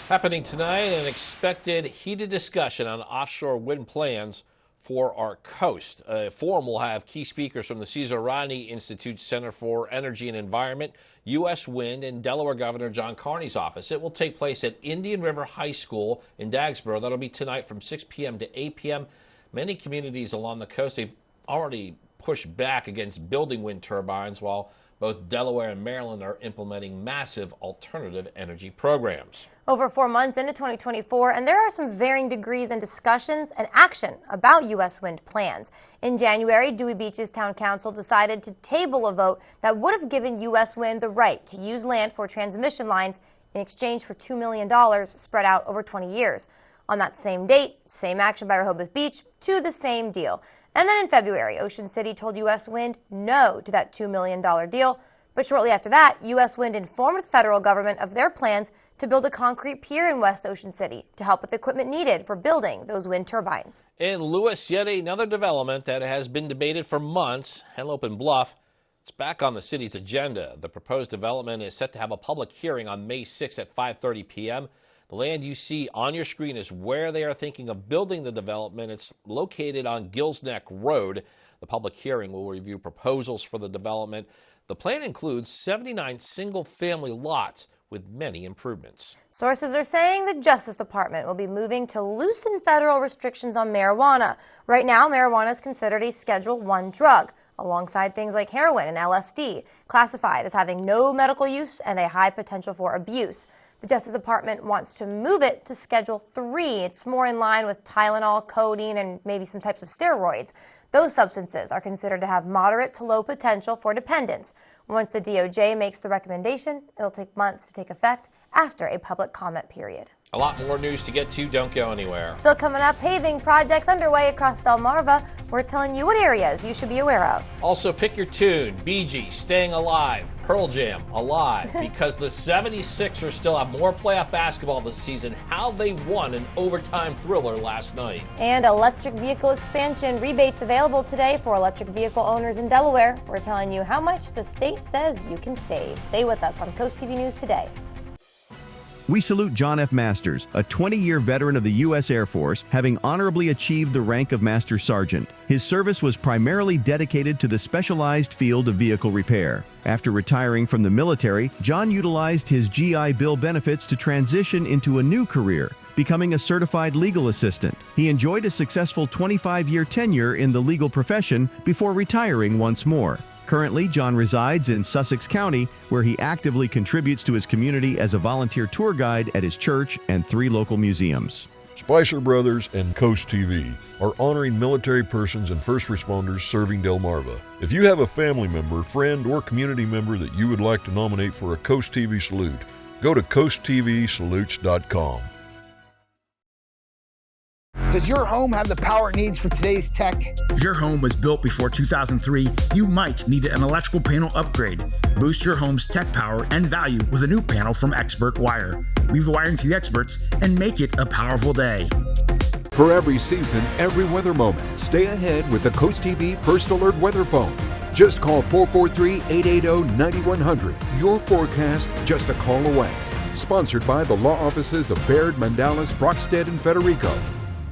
Happening tonight, an expected heated discussion on offshore wind plans for our coast. A forum will have key speakers from the Cesar Ronnie Institute Center for Energy and Environment, U.S. Wind, and Delaware Governor John Carney's office. It will take place at Indian River High School in Dagsboro. That'll be tonight from 6 p.m. to 8 p.m. Many communities along the coast, they've already pushed back against building wind turbines, while both Delaware and Maryland are implementing massive alternative energy programs. Over 4 months into 2024, and there are some varying degrees and discussions and action about U.S. wind plans. In January, Dewey Beach's Town Council decided to table a vote that would have given U.S. Wind the right to use land for transmission lines in exchange for $2 million spread out over 20 years. On that same date, same action by Rehoboth Beach to the same deal. And then in February, Ocean City told U.S. Wind no to that $2 million deal. But shortly after that, U.S. Wind informed the federal government of their plans to build a concrete pier in West Ocean City to help with the equipment needed for building those wind turbines. In Lewis, yet another development that has been debated for months, Henlopen and Bluff, it's back on the city's agenda. The proposed development is set to have a public hearing on May 6 at 5:30 p.m. The land you see on your screen is where they are thinking of building the development. It's located on Gills Neck Road. The public hearing will review proposals for the development. The plan includes 79 single-family lots with many improvements. Sources are saying the Justice Department will be moving to loosen federal restrictions on marijuana. Right now, marijuana is considered a Schedule I drug, alongside things like heroin and LSD, classified as having no medical use and a high potential for abuse. The Justice Department wants to move it to Schedule III. It's more in line with Tylenol, codeine, and maybe some types of steroids. Those substances are considered to have moderate to low potential for dependence. Once the DOJ makes the recommendation, it'll take months to take effect after a public comment period. A lot more news to get to. Don't go anywhere. Still coming up, paving projects underway across Delmarva. We're telling you what areas you should be aware of. Also, pick your tune. Bee Gees, Staying Alive. Pearl Jam, Alive. Because the 76ers still have more playoff basketball this season. How they won an overtime thriller last night. And electric vehicle expansion rebates available today for electric vehicle owners in Delaware. We're telling you how much the state says you can save. Stay with us on Coast TV News Today. We salute John F. Masters, a 20-year veteran of the U.S. Air Force, having honorably achieved the rank of Master Sergeant. His service was primarily dedicated to the specialized field of vehicle repair. After retiring from the military, John utilized his GI Bill benefits to transition into a new career, becoming a certified legal assistant. He enjoyed a successful 25-year tenure in the legal profession before retiring once more. Currently, John resides in Sussex County, where he actively contributes to his community as a volunteer tour guide at his church and 3 local museums. Spicer Brothers and Coast TV are honoring military persons and first responders serving Delmarva. If you have a family member, friend, or community member that you would like to nominate for a Coast TV salute, go to CoastTVSalutes.com. Does your home have the power it needs for today's tech? If your home was built before 2003, you might need an electrical panel upgrade. Boost your home's tech power and value with a new panel from Expert Wire. Leave the wiring to the experts and make it a powerful day. For every season, every weather moment, stay ahead with the Coast TV First Alert Weather Phone. Just call 443-880-9100. Your forecast just a call away. Sponsored by the law offices of Baird, Mandalas, Brockstead, and Federico.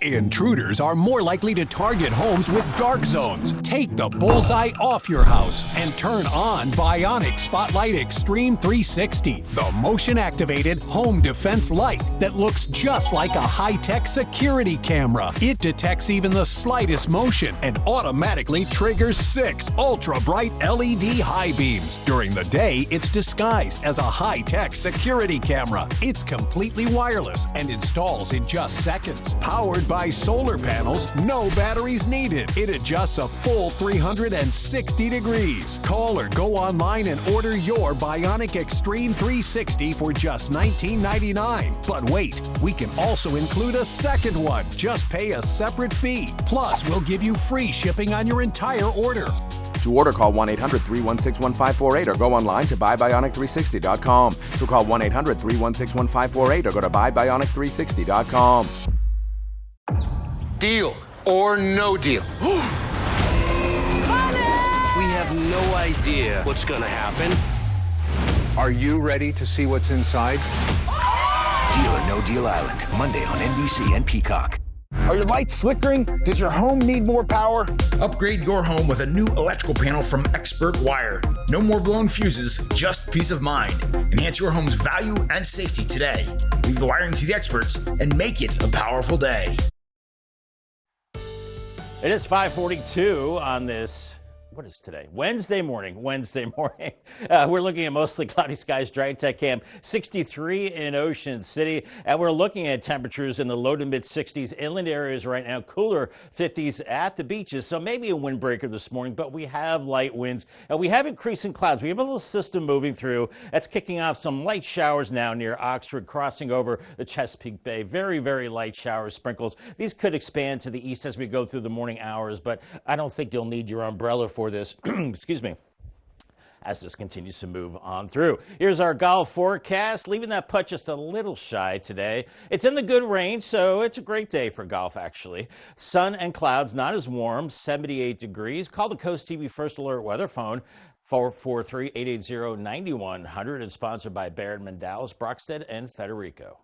Intruders are more likely to target homes with dark zones. Take the bullseye off your house and turn on Bionic Spotlight Extreme 360, the motion-activated home defense light that looks just like a high-tech security camera. It detects even the slightest motion and automatically triggers 6 ultra-bright LED high beams. During the day, it's disguised as a high-tech security camera. It's completely wireless and installs in just seconds. Powered by solar panels, no batteries needed. It adjusts a full 360 degrees. Call or go online and order your Bionic Extreme 360 for just $19.99. But wait, we can also include a second one. Just pay a separate fee. Plus, we'll give you free shipping on your entire order. To order, call 1-800-316-1548 or go online to buybionic360.com. So call 1-800-316-1548 or go to buybionic360.com. Deal or no deal? We have no idea what's going to happen. Are you ready to see what's inside? Deal or No Deal Island, Monday on NBC and Peacock. Are your lights flickering? Does your home need more power? Upgrade your home with a new electrical panel from Expert Wire. No more blown fuses, just peace of mind. Enhance your home's value and safety today. Leave the wiring to the experts and make it a powerful day. It is 5:42 on this, what is today? Wednesday morning. We're looking at mostly cloudy skies, dry tech cam, 63 in Ocean City. And we're looking at temperatures in the low to mid 60s. Inland areas right now, cooler 50s at the beaches. So maybe a windbreaker this morning, but we have light winds and we have increasing clouds. We have a little system moving through that's kicking off some light showers now near Oxford, crossing over the Chesapeake Bay. Very, very light showers, sprinkles. These could expand to the east as we go through the morning hours, but I don't think you'll need your umbrella for this, excuse me, as this continues to move on through. Here's our golf forecast, leaving that putt just a little shy today. It's in the good range, so it's a great day for golf, actually. Sun and clouds, not as warm, 78 degrees. Call the Coast TV First Alert Weather Phone, 443-880-9100, and sponsored by Baird, Mandalas, Brockstead, and Federico.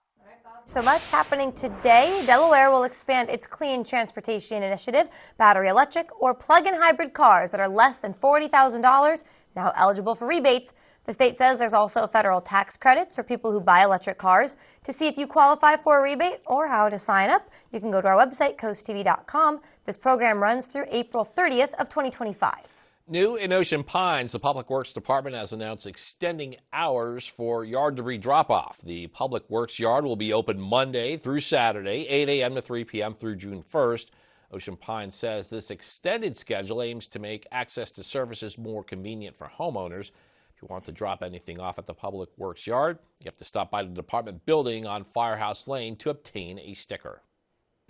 So much happening today. Delaware will expand its clean transportation initiative. Battery electric or plug-in hybrid cars that are less than $40,000 now eligible for rebates. The state says there's also federal tax credits for people who buy electric cars. To see if you qualify for a rebate or how to sign up, you can go to our website, CoastTV.com. This program runs through April 30th of 2025. New in Ocean Pines, the Public Works Department has announced extending hours for yard debris drop-off. The Public Works yard will be open Monday through Saturday, 8 a.m. to 3 p.m. through June 1st. Ocean Pines says this extended schedule aims to make access to services more convenient for homeowners. If you want to drop anything off at the Public Works yard, you have to stop by the department building on Firehouse Lane to obtain a sticker.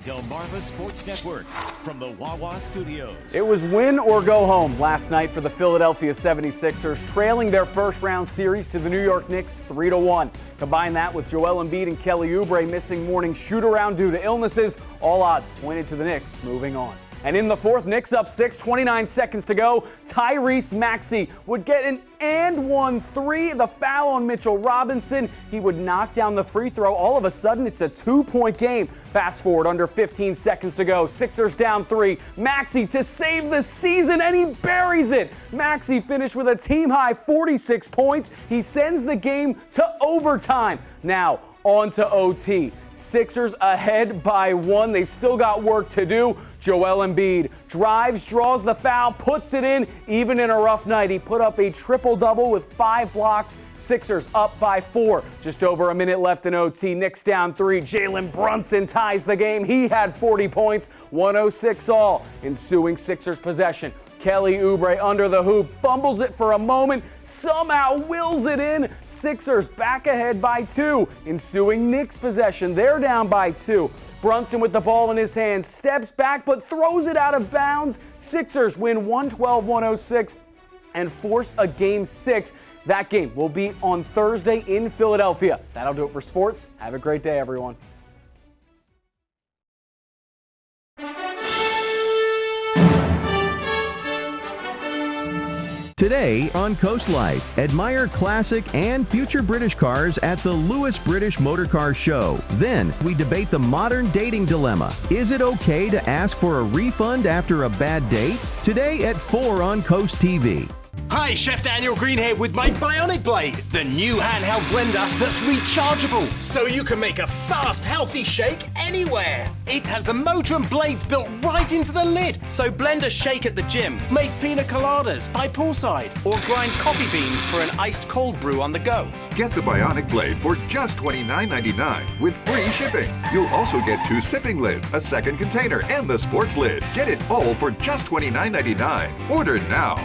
Delmarva Sports Network from the Wawa Studios. It was win or go home last night for the Philadelphia 76ers, trailing their first-round series to the New York Knicks 3-1. Combine that with Joel Embiid and Kelly Oubre missing morning shoot-around due to illnesses, all odds pointed to the Knicks moving on. And in the fourth, Knicks up 6, 29 seconds to go. Tyrese Maxey would get an and-one three. The foul on Mitchell Robinson. He would knock down the free throw. All of a sudden, it's a 2-point game. Fast forward, under 15 seconds to go. Sixers down 3. Maxey to save the season, and he buries it. Maxey finished with a team-high 46 points. He sends the game to overtime. Now, on to OT. Sixers ahead by 1. They've still got work to do. Joel Embiid drives, draws the foul, puts it in. Even in a rough night, he put up a triple-double with 5 blocks. Sixers up by 4. Just over a minute left in OT. Knicks down 3. Jalen Brunson ties the game. He had 40 points. 106 all. Ensuing Sixers possession. Kelly Oubre under the hoop, fumbles it for a moment, somehow wills it in. Sixers back ahead by 2. Ensuing Knicks possession. They're down by 2. Brunson with the ball in his hands, steps back but throws it out of bounds. Sixers win 112-106 and force a Game 6. That game will be on Thursday in Philadelphia. That'll do it for sports. Have a great day, everyone. Today on Coast Life, admire classic and future British cars at the Lewis British Motor Car Show. Then, we debate the modern dating dilemma. Is it okay to ask for a refund after a bad date? Today at 4 on Coast TV. Hi, Chef Daniel Green here with my Bionic Blade, the new handheld blender that's rechargeable, so you can make a fast, healthy shake anywhere. It has the motor and blades built right into the lid, so blend a shake at the gym, make pina coladas by poolside, or grind coffee beans for an iced cold brew on the go. Get the Bionic Blade for just $29.99 with free shipping. You'll also get 2 sipping lids, a second container, and the sports lid. Get it all for just $29.99. Order now.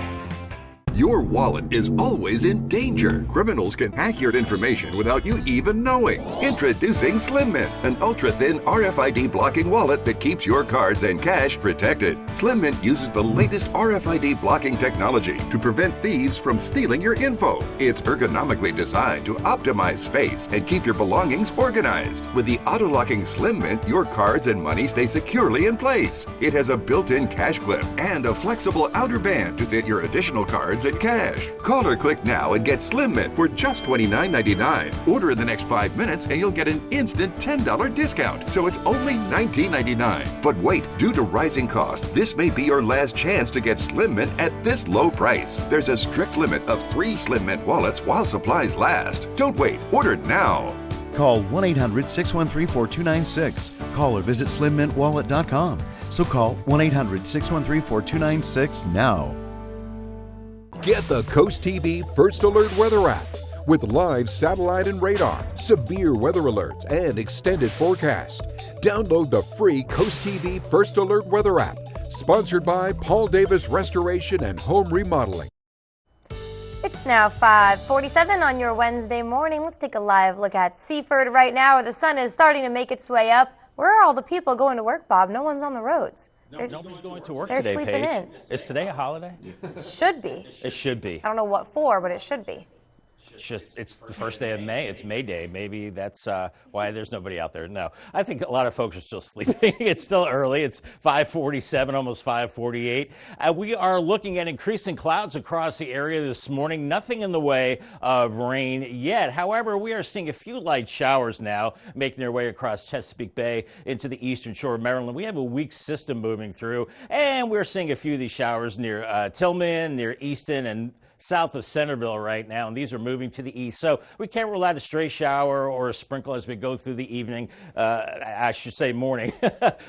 Your wallet is always in danger. Criminals can hack your information without you even knowing. Introducing Slim Mint, an ultra-thin RFID blocking wallet that keeps your cards and cash protected. Slim Mint uses the latest RFID blocking technology to prevent thieves from stealing your info. It's ergonomically designed to optimize space and keep your belongings organized. With the auto-locking Slim Mint, your cards and money stay securely in place. It has a built-in cash clip and a flexible outer band to fit your additional cards and cash. Call or click now and get Slim Mint for just $29.99. Order in the next 5 minutes and you'll get an instant $10 discount, so it's only $19.99. But wait, due to rising costs, this may be your last chance to get Slim Mint at this low price. There's a strict limit of 3 Slim Mint wallets while supplies last. Don't wait, order now. Call 1-800-613-4296. Call or visit slimmintwallet.com. So call 1-800-613-4296 now. Get the Coast TV First Alert Weather app with live satellite and radar, severe weather alerts, and extended forecast. Download the free Coast TV First Alert Weather app, sponsored by Paul Davis Restoration and Home Remodeling. It's now 5:47 on your Wednesday morning. Let's take a live look at Seaford right now, where the sun is starting to make its way up. Where are all the people going to work, Bob? No one's on the roads. Nobody's going to work they're today, sleeping Paige. in. Is today a holiday? Should be. It should be. I don't know what for, but it should be. It's the first day of May. It's May Day. Maybe that's why there's nobody out there. No, I think a lot of folks are still sleeping. It's still early. It's 5:47, almost 5:48. We are looking at increasing clouds across the area this morning. Nothing in the way of rain yet. However, we are seeing a few light showers now making their way across Chesapeake Bay into the eastern shore of Maryland. We have a weak system moving through, and we're seeing a few of these showers near Tillman, near Easton, and south of Centerville right now, and these are moving to the east. So we can't rule out a stray shower or a sprinkle as we go through the evening, I should say morning.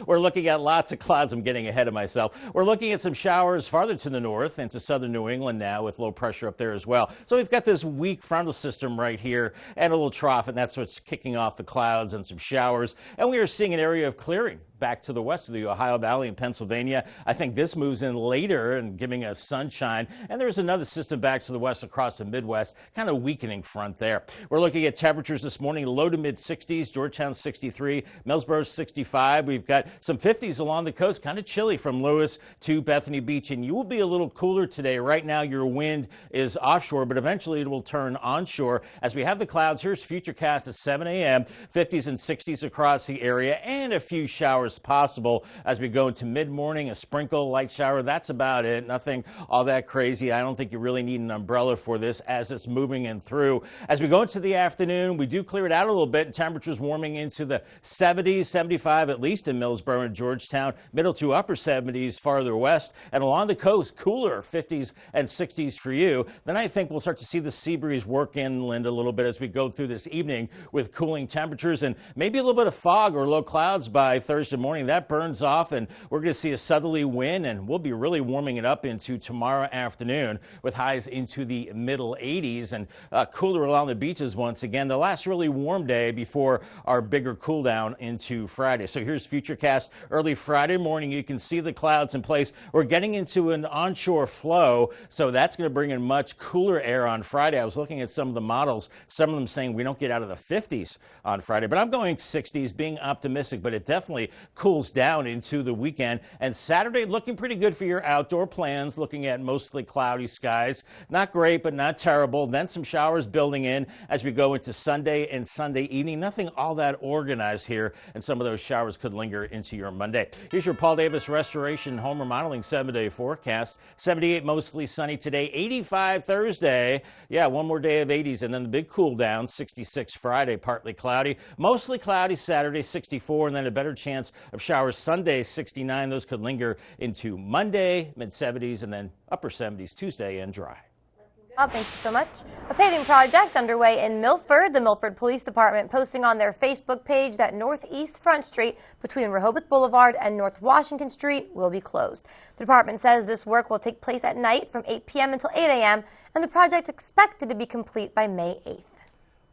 We're looking at lots of clouds. I'm getting ahead of myself. We're looking at some showers farther to the north into southern New England now with low pressure up there as well. So we've got this weak frontal system right here and a little trough, and that's what's kicking off the clouds and some showers. And we are seeing an area of clearing back to the west of the Ohio Valley in Pennsylvania. I think this moves in later and giving us sunshine. And there's another system back to the west across the Midwest, kind of weakening front there. We're looking at temperatures this morning, low to mid 60s, Georgetown 63, Millsboro 65. We've got some 50s along the coast, kind of chilly from Lewis to Bethany Beach. And you will be a little cooler today. Right now, your wind is offshore, but eventually it will turn onshore. As we have the clouds, here's Futurecast at 7 a.m., 50s and 60s across the area, and a few showers possible as we go into mid-morning, a sprinkle, light shower. That's about it. Nothing all that crazy. I don't think you really need an umbrella for this as it's moving in through. As we go into the afternoon, we do clear it out a little bit. Temperatures warming into the 70s, 75 at least in Millsboro and Georgetown, middle to upper 70s farther west, and along the coast, cooler 50s and 60s for you. Then I think we'll start to see the sea breeze work inland a little bit as we go through this evening with cooling temperatures and maybe a little bit of fog or low clouds by Thursday morning. That burns off, and we're going to see a southerly wind, and we'll be really warming it up into tomorrow afternoon with highs into the middle 80s and cooler along the beaches once again. The last really warm day before our bigger cool down into Friday. So here's Futurecast early Friday morning. You can see the clouds in place. We're getting into an onshore flow, so that's going to bring in much cooler air on Friday. I was looking at some of the models, some of them saying we don't get out of the 50s on Friday, but I'm going 60s, being optimistic, but it definitely cools down into the weekend. And Saturday looking pretty good for your outdoor plans, looking at mostly cloudy skies. Not great, but not terrible. Then some showers building in as we go into Sunday and Sunday evening. Nothing all that organized here, and some of those showers could linger into your Monday. Here's your Paul Davis Restoration Home Remodeling 7-day forecast. 78 mostly sunny today, 85 Thursday. Yeah, one more day of 80s, and then the big cool down, 66 Friday, partly cloudy. Mostly cloudy Saturday, 64, and then a better chance of showers Sunday, 69. Those could linger into Monday, mid-70s, and then upper 70s Tuesday and dry. Thank you so much. A paving project underway in Milford. The Milford Police Department posting on their Facebook page that Northeast Front Street between Rehoboth Boulevard and North Washington Street will be closed. The department says this work will take place at night from 8 p.m. until 8 a.m. and the project expected to be complete by May 8th.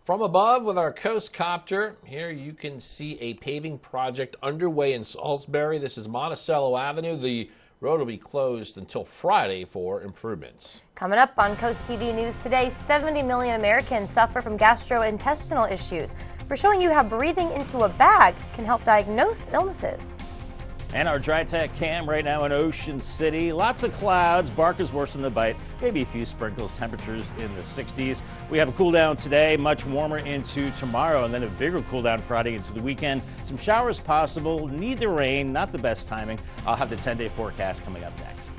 From above with our Coast Copter, here you can see a paving project underway in Salisbury. This is Monticello Avenue. The road will be closed until Friday for improvements. Coming up on Coast TV News today, 70 million Americans suffer from gastrointestinal issues. We're showing you how breathing into a bag can help diagnose illnesses. And our dry tech cam right now in Ocean City. Lots of clouds. Bark is worse than the bite. Maybe a few sprinkles. Temperatures in the 60s. We have a cool down today, much warmer into tomorrow, and then a bigger cool down Friday into the weekend. Some showers possible. Need the rain. Not the best timing. I'll have the 10-day forecast coming up next.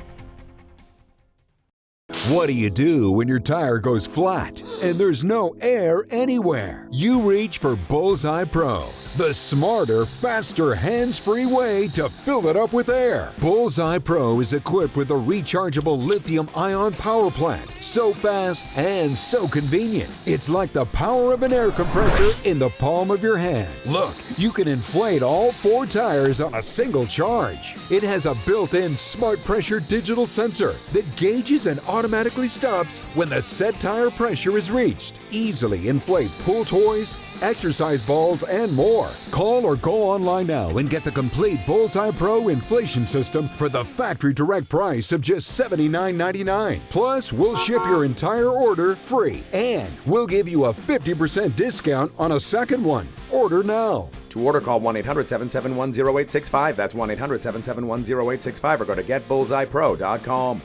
What do you do when your tire goes flat and there's no air anywhere? You reach for Bullseye Pro, the smarter, faster, hands-free way to fill it up with air. Bullseye Pro is equipped with a rechargeable lithium-ion power plant. So fast and so convenient. It's like the power of an air compressor in the palm of your hand. Look, you can inflate all 4 tires on a single charge. It has a built-in smart pressure digital sensor that gauges and automatically stops when the set tire pressure is reached. Easily inflate pool toys, exercise balls, and more. Call or go online now and get the complete Bullseye Pro inflation system for the factory direct price of just $79.99. Plus, we'll ship your entire order free, and we'll give you a 50% discount on a second one. Order now. To order, call 1-800-771-0865. That's 1-800-771-0865 or go to getbullseyepro.com.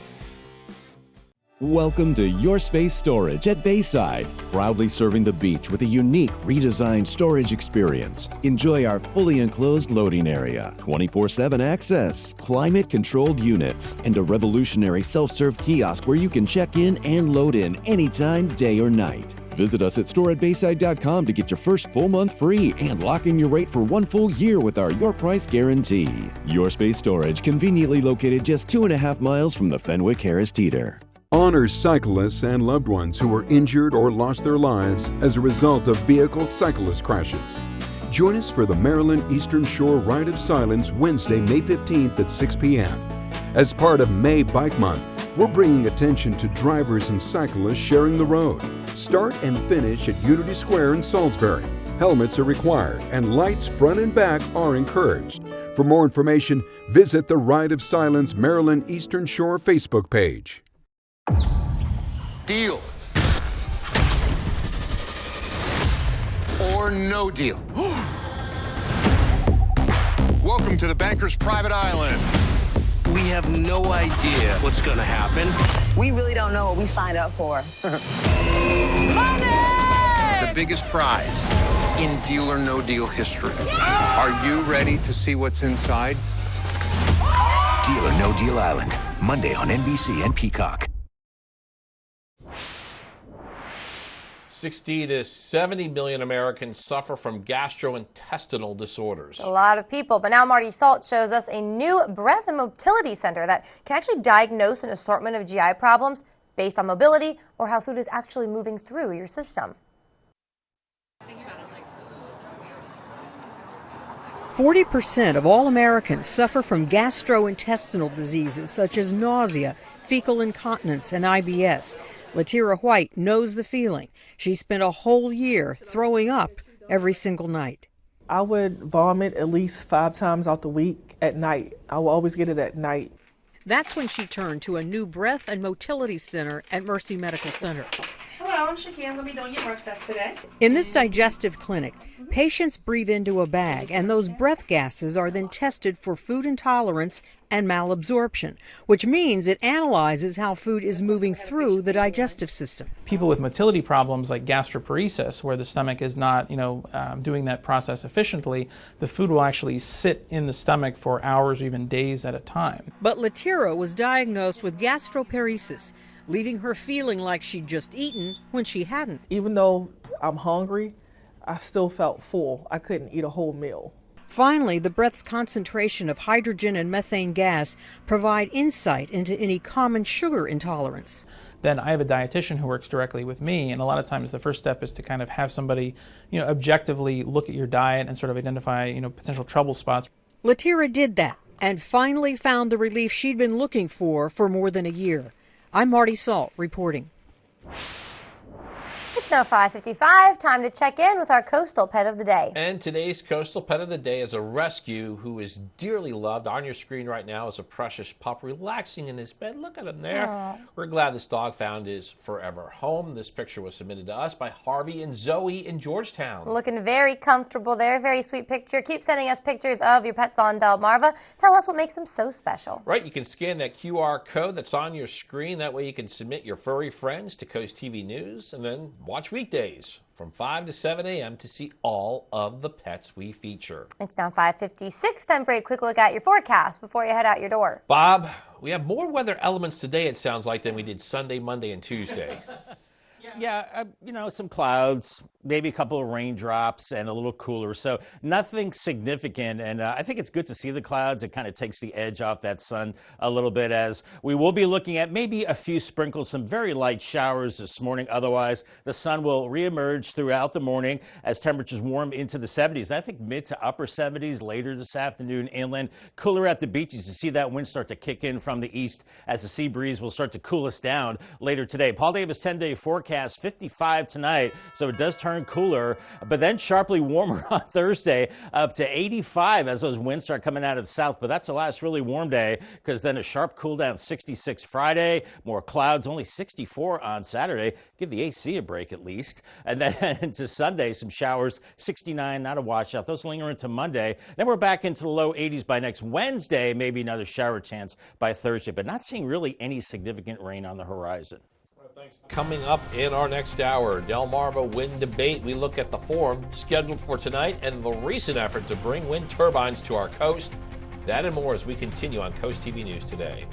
Welcome to Your Space Storage at Bayside, proudly serving the beach with a unique redesigned storage experience. Enjoy our fully enclosed loading area, 24/7 access, climate-controlled units, and a revolutionary self-serve kiosk where you can check in and load in anytime, day or night. Visit us at storeatbayside.com to get your first full month free and lock in your rate for 1 full year with our Your Price Guarantee. Your Space Storage, conveniently located just 2.5 miles from the Fenwick Harris Teeter. Honor cyclists and loved ones who were injured or lost their lives as a result of vehicle cyclist crashes. Join us for the Maryland Eastern Shore Ride of Silence Wednesday, May 15th at 6 p.m. As part of May Bike Month, we're bringing attention to drivers and cyclists sharing the road. Start and finish at Unity Square in Salisbury. Helmets are required and lights front and back are encouraged. For more information, visit the Ride of Silence Maryland Eastern Shore Facebook page. Deal. Or no deal. Welcome to the banker's private island. We have no idea what's going to happen. We really don't know what we signed up for. The biggest prize in Deal or No Deal history. Are you ready to see what's inside? Deal or No Deal Island, Monday on NBC and Peacock. 60 to 70 million Americans suffer from gastrointestinal disorders. A lot of people, but now Marty Salt shows us a new breath and motility center that can actually diagnose an assortment of GI problems based on mobility or how food is actually moving through your system. 40% of all Americans suffer from gastrointestinal diseases such as nausea, fecal incontinence, and IBS. Latira White knows the feeling. She spent a whole year throwing up every single night. I would vomit at least 5 times out the week at night. I will always get it at night. That's when she turned to a new breath and motility center at Mercy Medical Center. Hello, I'm Shakia. I'm going to be doing your breath test today. In this digestive clinic, patients breathe into a bag, and those breath gases are then tested for food intolerance and malabsorption, which means it analyzes how food is moving through the digestive system. People with motility problems like gastroparesis, where the stomach is not, doing that process efficiently, the food will actually sit in the stomach for hours or even days at a time. But Latira was diagnosed with gastroparesis, leaving her feeling like she'd just eaten when she hadn't. Even though I'm hungry, I still felt full. I couldn't eat a whole meal. Finally, the breath's concentration of hydrogen and methane gas provide insight into any common sugar intolerance. Then I have a dietitian who works directly with me, and a lot of times the first step is to kind of have somebody, objectively look at your diet and sort of identify, potential trouble spots. Latira did that and finally found the relief she'd been looking for more than a year. I'm Marty Salt reporting. It's now 5:55. Time to check in with our coastal pet of the day. And today's coastal pet of the day is a rescue who is dearly loved. On your screen right now is a precious pup relaxing in his bed. Look at him there. Aww. We're glad this dog found his forever home. This picture was submitted to us by Harvey and Zoe in Georgetown. Looking very comfortable there. Very sweet picture. Keep sending us pictures of your pets on Delmarva. Tell us what makes them so special. Right, you can scan that QR code that's on your screen. That way you can submit your furry friends to Coast TV News and then watch weekdays from 5 to 7 a.m. to see all of the pets we feature. It's now 5:56. Time for a quick look at your forecast before you head out your door. Bob, we have more weather elements today, it sounds like, than we did Sunday, Monday, and Tuesday. Yeah, some clouds, maybe a couple of raindrops, and a little cooler. So nothing significant. And I think it's good to see the clouds. It kind of takes the edge off that sun a little bit, as we will be looking at maybe a few sprinkles, some very light showers this morning. Otherwise, the sun will reemerge throughout the morning as temperatures warm into the 70s. I think mid to upper 70s later this afternoon inland. Cooler at the beaches. You see that wind start to kick in from the east as the sea breeze will start to cool us down later today. Paul Davis 10-day forecast, 55 tonight, so it does turn cooler, but then sharply warmer on Thursday, up to 85 as those winds start coming out of the south. But that's the last really warm day, because then a sharp cool down, 66 Friday, more clouds, only 64 on Saturday. Give the AC a break at least. And then into Sunday, some showers, 69, not a washout. Those linger into Monday. Then we're back into the low 80s by next Wednesday, maybe another shower chance by Thursday, but not seeing really any significant rain on the horizon. Coming up in our next hour, Delmarva wind debate. We look at the forum scheduled for tonight and the recent effort to bring wind turbines to our coast. That and more as we continue on Coast TV News today.